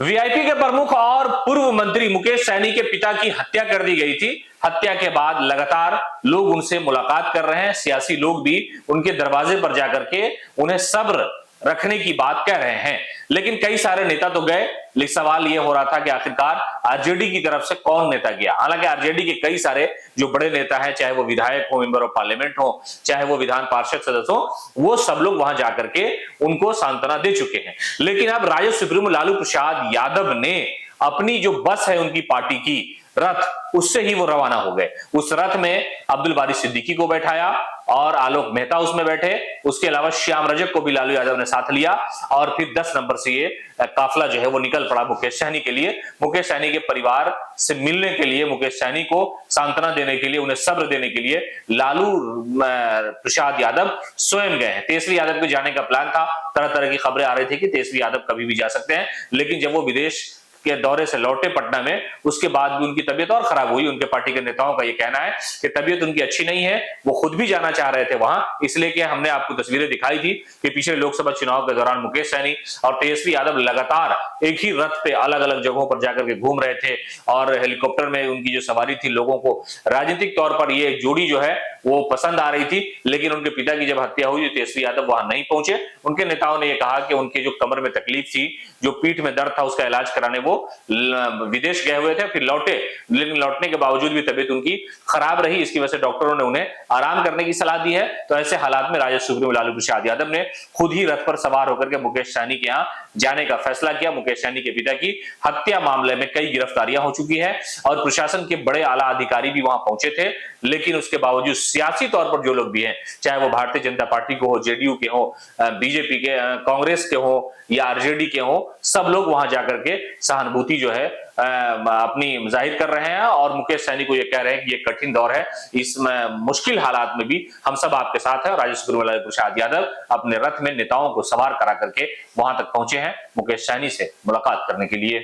VIP के प्रमुख और पूर्व मंत्री मुकेश सहनी के पिता की हत्या कर दी गई थी। हत्या के बाद लगातार लोग उनसे मुलाकात कर रहे हैं, सियासी लोग भी उनके दरवाजे पर जाकर के उन्हें सब्र रखने की बात कह रहे हैं। लेकिन कई सारे नेता तो गए, लेकिन सवाल यह हो रहा था कि आखिरकार आरजेडी की तरफ से कौन नेता गया। हालांकि आरजेडी के कई सारे जो बड़े नेता हैं, चाहे वो विधायक हो, मेंबर ऑफ पार्लियामेंट हो, चाहे वो विधान पार्षद सदस्य हो, वो सब लोग वहां जाकर के उनको सांत्वना दे चुके हैं। लेकिन अब राजद सुप्रीमो लालू प्रसाद यादव ने अपनी जो बस है उनकी पार्टी की रथ, उससे ही वो रवाना हो गए। उस रथ में अब्दुल बारी सिद्दीकी को बैठाया और आलोक मेहता उसमें बैठे। उसके अलावा श्याम रजक को भी लालू यादव ने साथ लिया और फिर 10 नंबर से ये काफिला जो है वो निकल पड़ा मुकेश सहनी के लिए। मुकेश सहनी के परिवार से मिलने के लिए, मुकेश सहनी को सांत्वना देने के लिए, उन्हें सब्र देने के लिए लालू प्रसाद यादव स्वयं गए हैं। तेजस्वी यादव के जाने का प्लान था। तरह तरह की खबरें आ रही थी कि तेजस्वी यादव कभी भी जा सकते हैं, लेकिन जब वो विदेश के दौरे से लौटे पटना में, उसके बाद भी उनकी तबीयत और खराब हुई। उनके पार्टी के नेताओं का यह कहना है कि तबीयत उनकी अच्छी नहीं है, वो खुद भी जाना चाह रहे थे वहां। इसलिए कि हमने आपको तस्वीरें दिखाई थी कि पिछले लोकसभा चुनाव के दौरान मुकेश सहनी और तेजस्वी यादव लगातार एक ही रथ पे अलग अलग जगहों पर जाकर के घूम रहे थे और हेलीकॉप्टर में उनकी जो सवारी थी, लोगों को राजनीतिक तौर पर ये जोड़ी जो है वो पसंद आ रही थी। लेकिन उनके पिता की जब हत्या हुई, तेजस्वी यादव वहां नहीं पहुंचे। उनके नेताओं ने यह कहा कि उनके जो कमर में तकलीफ थी, जो पीठ में दर्द था, उसका इलाज कराने वो विदेश गए हुए थे, फिर लौटे। लेकिन लौटने के बावजूद भी तबीयत उनकी खराब रही। इसकी वजह से डॉक्टरों ने उन्हें आराम करने की सलाह दी है। तो ऐसे हालात में राजद सुप्रीमो लालू प्रसाद यादव ने खुद ही रथ पर सवार होकर के मुकेश सहनी के यहाँ जाने का फैसला किया। मुकेश सहनी के पिता की हत्या मामले में कई गिरफ्तारियां हो चुकी है और प्रशासन के बड़े आला अधिकारी भी वहां पहुंचे थे। लेकिन उसके बावजूद सियासी तौर पर जो लोग भी हैं, चाहे वो भारतीय जनता पार्टी को हो, जेडीयू के हो, बीजेपी के, कांग्रेस के हो या आरजेडी के हो, सब लोग वहां जाकर के सहानुभूति जो है अपनी जाहिर कर रहे हैं और मुकेश सहनी को ये कह रहे हैं कि ये कठिन दौर है, इस मुश्किल हालात में भी हम सब आपके साथ हैं। राजद सुप्रीमो लालू प्रसाद यादव अपने रथ में नेताओं को सवार करा करके वहां तक पहुंचे हैं मुकेश सहनी से मुलाकात करने के लिए।